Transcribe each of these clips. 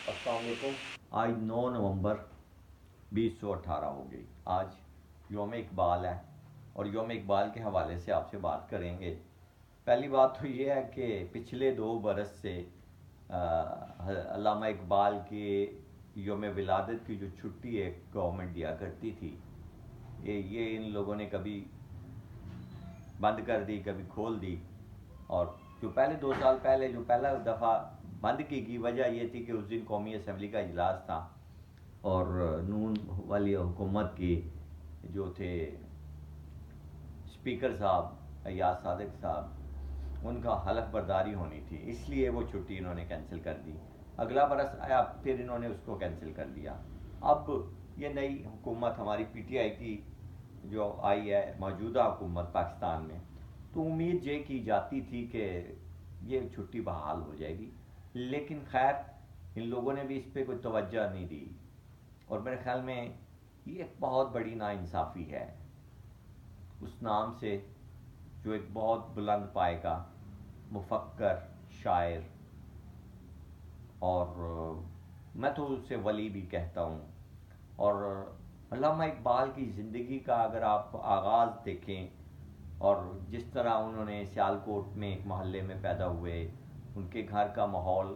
السلام علیکم۔ آج 9 نومبر 2018 ہو گئی۔ آج یوم اقبال ہے اور یوم اقبال کے حوالے سے آپ سے بات کریں گے۔ پہلی بات تو یہ ہے کہ پچھلے 2 برس سے علامہ اقبال کے یوم ولادت کی جو چھٹی ہے گورنمنٹ دیا کرتی تھی، یہ ان لوگوں نے کبھی بند کر دی کبھی کھول دی۔ اور جو پہلے 2 سال پہلے جو پہلا دفعہ بند کی وجہ یہ تھی کہ اس دن قومی اسمبلی کا اجلاس تھا اور نون والی حکومت کی جو تھے اسپیکر صاحب ایاز صادق صاحب، ان کا حلف برداری ہونی تھی، اس لیے وہ چھٹی انہوں نے کینسل کر دی۔ اگلا برس آیا پھر انہوں نے اس کو کینسل کر دیا۔ اب یہ نئی حکومت ہماری پی ٹی آئی کی جو آئی ہے، موجودہ حکومت پاکستان میں، تو امید یہ کی جاتی تھی کہ یہ چھٹی بحال ہو جائے گی، لیکن خیر ان لوگوں نے بھی اس پہ کوئی توجہ نہیں دی، اور میرے خیال میں یہ ایک بہت بڑی ناانصافی ہے اس نام سے جو ایک بہت بلند پائے کا مفکر، شاعر، اور میں تو اسے ولی بھی کہتا ہوں۔ اور علامہ اقبال کی زندگی کا اگر آپ آغاز دیکھیں اور جس طرح انہوں نے سیالکوٹ میں ایک محلے میں پیدا ہوئے، ان کے گھر کا ماحول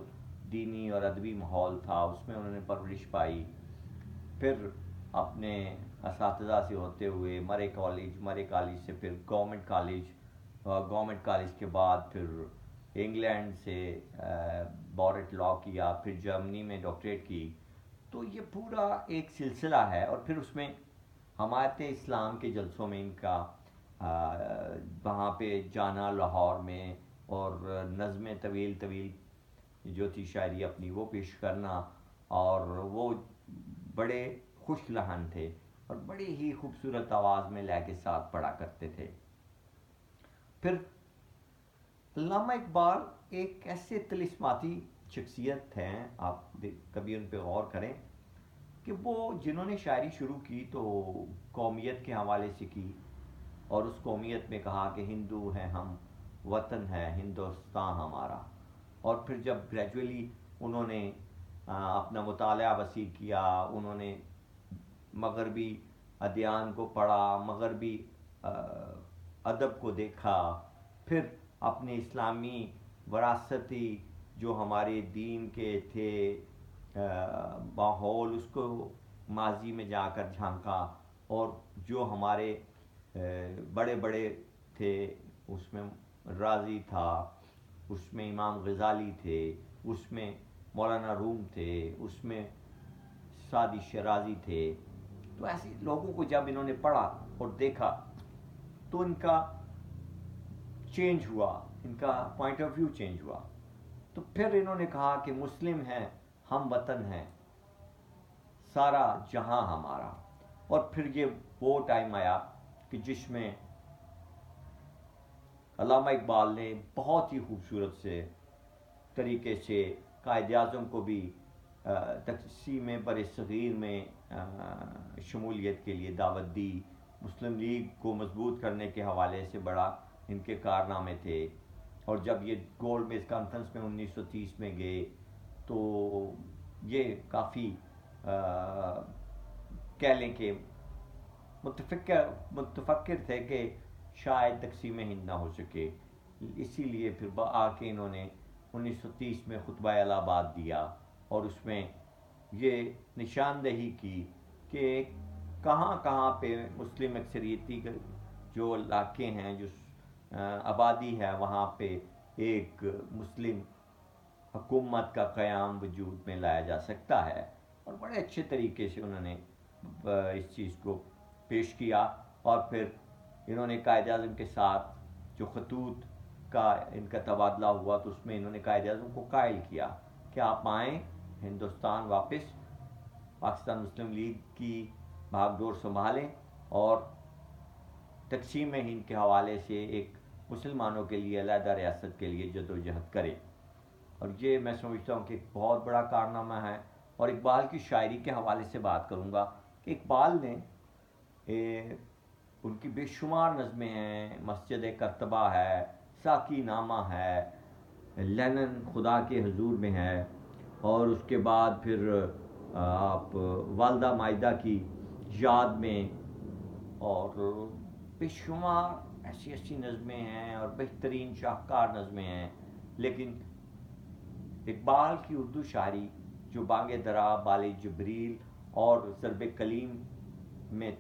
دینی اور ادبی ماحول تھا، اس میں انہوں نے پرورش پائی، پھر اپنے اساتذہ سے ہوتے ہوئے مرے کالج سے پھر گورنمنٹ کالج، گورنمنٹ کالج کے بعد پھر انگلینڈ سے بورٹ لاء کیا، پھر جرمنی میں ڈاکٹریٹ کی۔ تو یہ پورا ایک سلسلہ ہے، اور پھر اس میں حمایت اسلام کے جلسوں میں ان کا وہاں پہ جانا لاہور میں، اور نظمیں طویل طویل جو تھی شاعری اپنی وہ پیش کرنا، اور وہ بڑے خوش لہن تھے اور بڑی ہی خوبصورت آواز میں لے کے ساتھ پڑھا کرتے تھے۔ پھر علامہ اقبال ایک ایسے طلسماتی شخصیت ہیں، آپ کبھی ان پہ غور کریں کہ وہ جنہوں نے شاعری شروع کی تو قومیت کے حوالے سے کی، اور اس قومیت میں کہا کہ ہندو ہیں ہم، وطن ہے ہندوستان ہمارا۔ اور پھر جب گریجولی انہوں نے اپنا مطالعہ وسیع کیا، انہوں نے مغربی ادیان کو پڑھا، مغربی ادب کو دیکھا، پھر اپنے اسلامی وراثتی جو ہمارے دین کے تھے ماحول، اس کو ماضی میں جا کر جھانکا، اور جو ہمارے بڑے بڑے تھے اس میں رازی تھا، اس میں امام غزالی تھے، اس میں مولانا روم تھے، اس میں سعدی شیرازی تھے۔ تو ایسے لوگوں کو جب انہوں نے پڑھا اور دیکھا تو ان کا چینج ہوا، ان کا پوائنٹ آف ویو چینج ہوا۔ تو پھر انہوں نے کہا کہ مسلم ہیں ہم، وطن ہیں سارا جہاں ہمارا۔ اور پھر یہ وہ ٹائم آیا کہ جس میں علامہ اقبال نے بہت ہی خوبصورت سے طریقے سے قائد اعظم کو بھی تقسیم بر صغیر میں شمولیت کے لیے دعوت دی، مسلم لیگ کو مضبوط کرنے کے حوالے سے بڑا ان کے کارنامے تھے۔ اور جب یہ گولڈ میز کانفرنس میں 1930 میں گئے تو یہ کافی کہہ لیں کہ متفکر تھے کہ شاید تقسیم ہند نہ ہو سکے، اسی لیے پھر آ کے انہوں نے 1930 میں خطبہ الہ آباد دیا، اور اس میں یہ نشاندہی کی کہ کہاں کہاں پہ مسلم اکثریتی جو علاقے ہیں، جو آبادی ہے، وہاں پہ ایک مسلم حکومت کا قیام وجود میں لایا جا سکتا ہے۔ اور بڑے اچھے طریقے سے انہوں نے اس چیز کو پیش کیا، اور پھر انہوں نے قائد اعظم کے ساتھ جو خطوط کا ان کا تبادلہ ہوا تو اس میں انہوں نے قائد اعظم کو قائل کیا کہ آپ آئیں ہندوستان واپس، پاکستان مسلم لیگ کی بھاگ ڈور سنبھالیں، اور تقسیم ہند کے حوالے سے ایک مسلمانوں کے لیے علیحدہ ریاست کے لیے جدوجہد کریں۔ اور یہ میں سمجھتا ہوں کہ ایک بہت بڑا کارنامہ ہے۔ اور اقبال کی شاعری کے حوالے سے بات کروں گا کہ اقبال نے ان کی بے شمار نظمیں ہیں، مسجد کرتبہ ہے، ساقی نامہ ہے، لینن خدا کے حضور میں ہے، اور اس کے بعد پھر آپ والدہ مائدہ کی یاد میں، اور بے شمار ایسی ایسی نظمیں ہیں اور بہترین شاہکار نظمیں ہیں. لیکن اقبال کی اردو شاعری جو بانگ درا، بال جبریل اور ضرب کلیم میں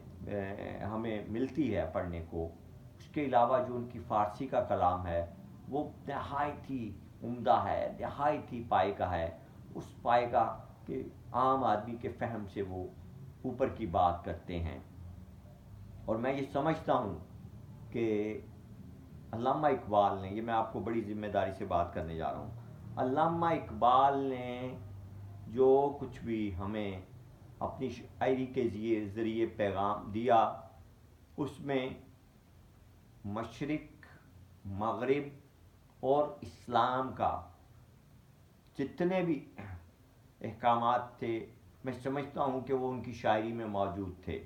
ہمیں ملتی ہے پڑھنے کو، اس کے علاوہ جو ان کی فارسی کا کلام ہے وہ نہایت ہی عمدہ ہے، نہایت ہی پائے کا ہے. اس پائے کا کہ عام آدمی کے فہم سے وہ اوپر کی بات کرتے ہیں. اور میں یہ سمجھتا ہوں کہ علامہ اقبال نے، یہ میں آپ کو بڑی ذمہ داری سے بات کرنے جا رہا ہوں، علامہ اقبال نے جو کچھ بھی ہمیں اپنی شاعری کے ذریعے پیغام دیا، اس میں مشرق، مغرب اور اسلام کا جتنے بھی احکامات تھے، میں سمجھتا ہوں کہ وہ ان کی شاعری میں موجود تھے.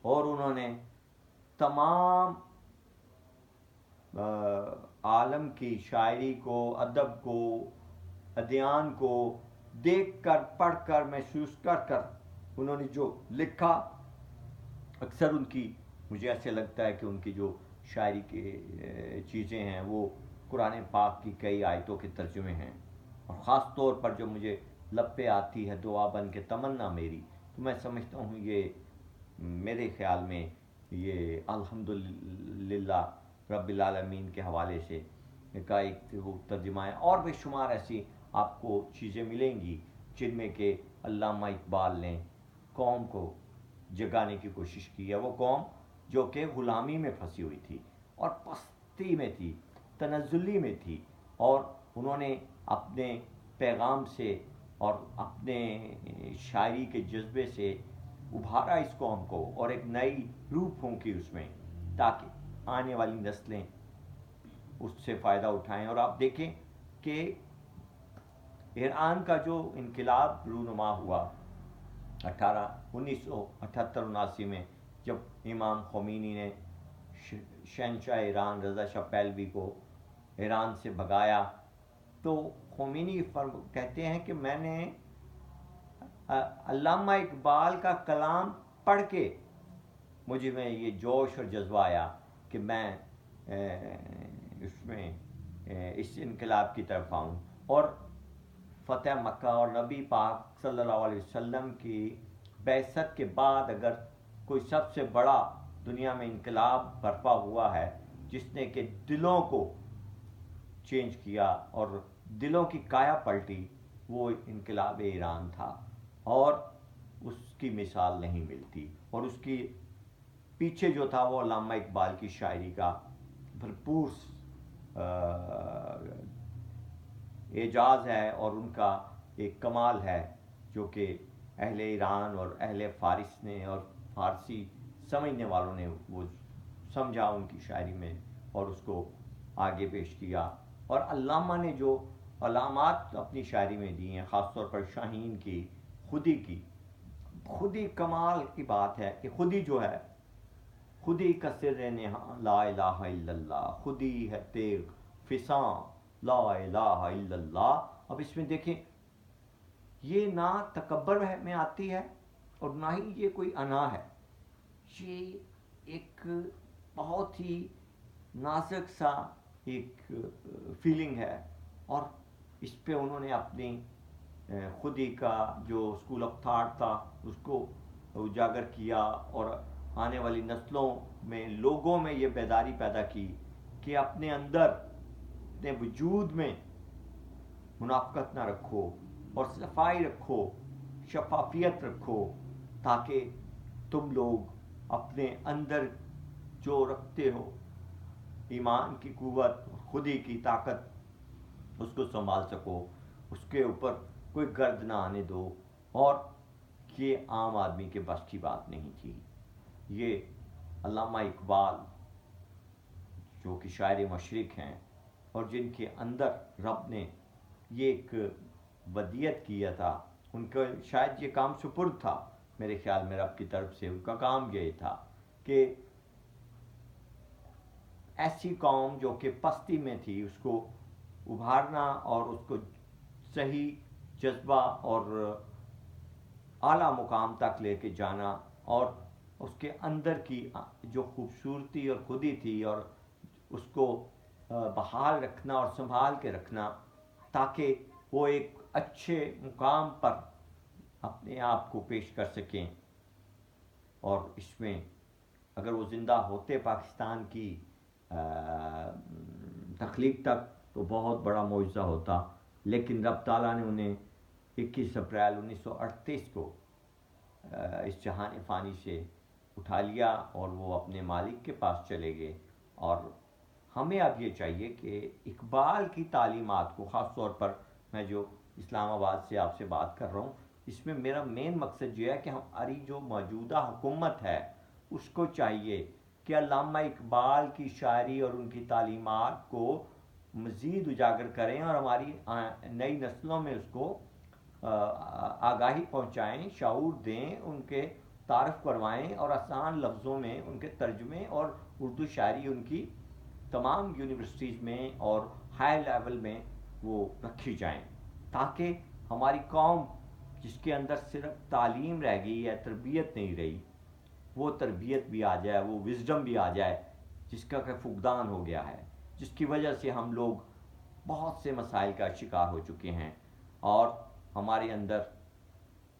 اور انہوں نے تمام عالم کی شاعری کو، ادب کو، ادیان کو دیکھ کر، پڑھ کر، محسوس کر کر انہوں نے جو لکھا، اکثر ان کی، مجھے ایسے لگتا ہے کہ ان کی جو شاعری کی چیزیں ہیں وہ قرآن پاک کی کئی آیتوں کے ترجمے ہیں. اور خاص طور پر جو مجھے لب پہ آتی ہے دعا بن کے تمنا میری، تو میں سمجھتا ہوں یہ میرے خیال میں یہ الحمدللہ رب العالمین کے حوالے سے کا ایک وہ ترجمہ ہے. اور بے شمار ایسی آپ کو چیزیں ملیں گی جن میں کہ علامہ اقبال نے قوم کو جگانے کی کوشش کی ہے. وہ قوم جو کہ غلامی میں پھنسی ہوئی تھی اور پستی میں تھی، تنزلی میں تھی، اور انہوں نے اپنے پیغام سے اور اپنے شاعری کے جذبے سے ابھارا اس قوم کو، اور ایک نئی روح پھونکی اس میں، تاکہ آنے والی نسلیں اس سے فائدہ اٹھائیں. اور آپ دیکھیں کہ ایران کا جو انقلاب رونما ہوا 1978-79 میں، جب امام خمینی نے شہنشاہ ایران رضا شاہ پہلوی کو ایران سے بھگایا، تو خمینی کہتے ہیں کہ میں نے علامہ اقبال کا کلام پڑھ کے مجھے میں یہ جوش اور جذبہ آیا کہ میں اس میں اس انقلاب کی طرف آؤں. اور فتح مکہ اور نبی پاک صلی اللہ علیہ وسلم کی بعثت کے بعد اگر کوئی سب سے بڑا دنیا میں انقلاب برپا ہوا ہے جس نے کہ دلوں کو چینج کیا اور دلوں کی کایا پلٹی، وہ انقلاب ایران تھا. اور اس کی مثال نہیں ملتی. اور اس کی پیچھے جو تھا وہ علامہ اقبال کی شاعری کا بھرپور اعجاز ہے، اور ان کا ایک کمال ہے جو کہ اہل ایران اور اہل فارس نے اور فارسی سمجھنے والوں نے وہ سمجھا ان کی شاعری میں اور اس کو آگے پیش کیا. اور علامہ نے جو علامات اپنی شاعری میں دی ہیں، خاص طور پر شاہین کی، خود ہی کمال کی بات ہے کہ خود ہی جو ہے، خود ہی کا سر نہاں لا الہ الا اللہ، خود ہی ہے تیغ فساں لا الہ الا اللہ. اب اس میں دیکھیں یہ نہ تکبر میں آتی ہے اور نہ ہی یہ کوئی انا ہے، یہ ایک بہت ہی نازک سا ایک فیلنگ ہے. اور اس پہ انہوں نے اپنی خود ہی کا جو اسکول آف تھاٹ تھا اس کو اجاگر کیا، اور آنے والی نسلوں میں، لوگوں میں یہ بیداری پیدا کی کہ اپنے اندر، اپنے وجود میں منافقت نہ رکھو اور صفائی رکھو، شفافیت رکھو، تاکہ تم لوگ اپنے اندر جو رکھتے ہو ایمان کی قوت، خودی کی طاقت، اس کو سنبھال سکو، اس کے اوپر کوئی گرد نہ آنے دو. اور یہ عام آدمی کے بس کی بات نہیں تھی. یہ علامہ اقبال جو کہ شاعر مشرق ہیں اور جن کے اندر رب نے یہ ایک ودیت کیا تھا، ان کا شاید یہ کام سپرد تھا میرے خیال میں رب کی طرف سے. ان کا کام یہ تھا کہ ایسی قوم جو کہ پستی میں تھی اس کو ابھارنا اور اس کو صحیح جذبہ اور اعلیٰ مقام تک لے کے جانا، اور اس کے اندر کی جو خوبصورتی اور خودی تھی، اور اس کو بحال رکھنا اور سنبھال کے رکھنا، تاکہ وہ ایک اچھے مقام پر اپنے آپ کو پیش کر سکیں۔ اور اس میں اگر وہ زندہ ہوتے پاکستان کی تخلیق تک تو بہت بڑا معجزہ ہوتا، لیکن رب تعالیٰ نے انہیں 21 اپریل 1938 کو اس جہان فانی سے اٹھا لیا اور وہ اپنے مالک کے پاس چلے گئے۔ اور ہمیں اب یہ چاہیے کہ اقبال کی تعلیمات کو، خاص طور پر میں جو اسلام آباد سے آپ سے بات کر رہا ہوں، اس میں میرا مین مقصد یہ ہے کہ ہماری جو موجودہ حکومت ہے اس کو چاہیے کہ علامہ اقبال کی شاعری اور ان کی تعلیمات کو مزید اجاگر کریں، اور ہماری نئی نسلوں میں اس کو آگاہی پہنچائیں، شعور دیں، ان کے تعارف کروائیں، اور آسان لفظوں میں ان کے ترجمے اور اردو شاعری ان کی تمام یونیورسٹیز میں اور ہائی لیول میں وہ رکھی جائیں، تاکہ ہماری قوم جس کے اندر صرف تعلیم رہ گئی ہے، تربیت نہیں رہی، وہ تربیت بھی آ جائے، وہ وزڈم بھی آ جائے، جس کا کہ فقدان ہو گیا ہے، جس کی وجہ سے ہم لوگ بہت سے مسائل کا شکار ہو چکے ہیں، اور ہمارے اندر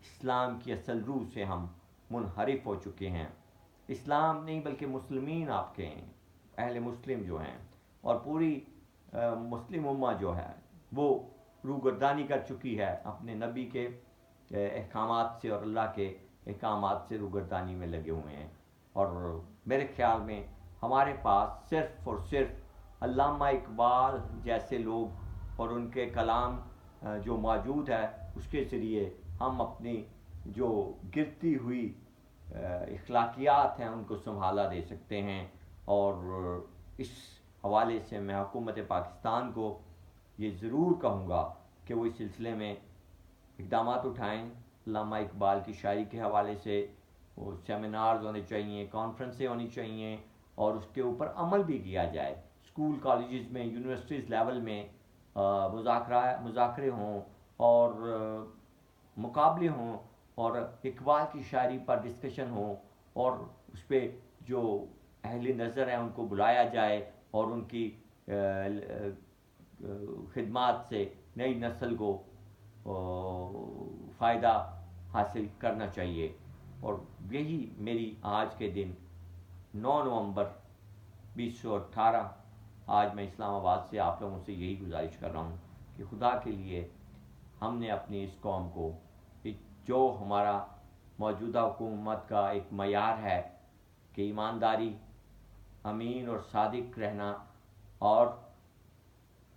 اسلام کی اصل روح سے ہم منحرف ہو چکے ہیں۔ اسلام نہیں بلکہ مسلمین آپ کے ہیں، اہل مسلم جو ہیں، اور پوری مسلم امہ جو ہے وہ روگردانی کر چکی ہے اپنے نبی کے احکامات سے اور اللہ کے احکامات سے روگردانی میں لگے ہوئے ہیں۔ اور میرے خیال میں ہمارے پاس صرف اور صرف علامہ اقبال جیسے لوگ اور ان کے کلام جو موجود ہے اس کے ذریعے ہم اپنی جو گرتی ہوئی اخلاقیات ہیں ان کو سنبھالا دے سکتے ہیں۔ اور اس حوالے سے میں حکومت پاکستان کو یہ ضرور کہوں گا کہ وہ اس سلسلے میں اقدامات اٹھائیں۔ علامہ اقبال کی شاعری کے حوالے سے وہ سیمینارز ہونے چاہیے، کانفرنسیں ہونی چاہیے، اور اس کے اوپر عمل بھی کیا جائے۔ اسکول کالجز میں، یونیورسٹیز لیول میں مذاکرے ہوں اور مقابلے ہوں، اور اقبال کی شاعری پر ڈسکشن ہوں، اور اس پہ جو اہل نظر ہیں ان کو بلایا جائے، اور ان کی خدمات سے نئی نسل کو فائدہ حاصل کرنا چاہیے۔ اور یہی میری آج کے دن 9 نومبر 2018 آج میں اسلام آباد سے آپ لوگوں سے یہی گزارش کر رہا ہوں کہ خدا کے لیے ہم نے اپنی اس قوم کو، جو ہمارا موجودہ حکومت کا ایک معیار ہے کہ ایمانداری، امین اور صادق رہنا، اور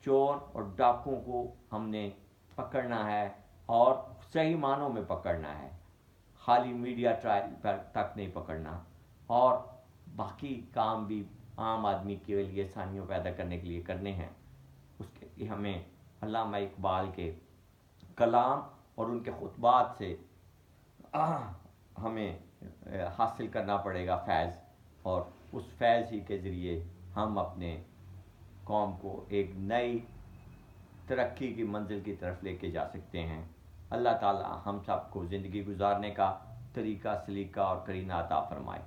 چور اور ڈاکوں کو ہم نے پکڑنا ہے، اور صحیح معنوں میں پکڑنا ہے، خالی میڈیا ٹرائل پر تک نہیں پکڑنا، اور باقی کام بھی عام آدمی کے لیے آسانیوں پیدا کرنے کے لیے کرنے ہیں۔ اس کے لیے ہمیں علامہ اقبال کے کلام اور ان کے خطبات سے ہمیں حاصل کرنا پڑے گا فیض، اور اس فیض ہی کے ذریعے ہم اپنے قوم کو ایک نئی ترقی کی منزل کی طرف لے کے جا سکتے ہیں۔ اللہ تعالی ہم سب کو زندگی گزارنے کا طریقہ، سلیقہ اور قرینہ عطا فرمائے۔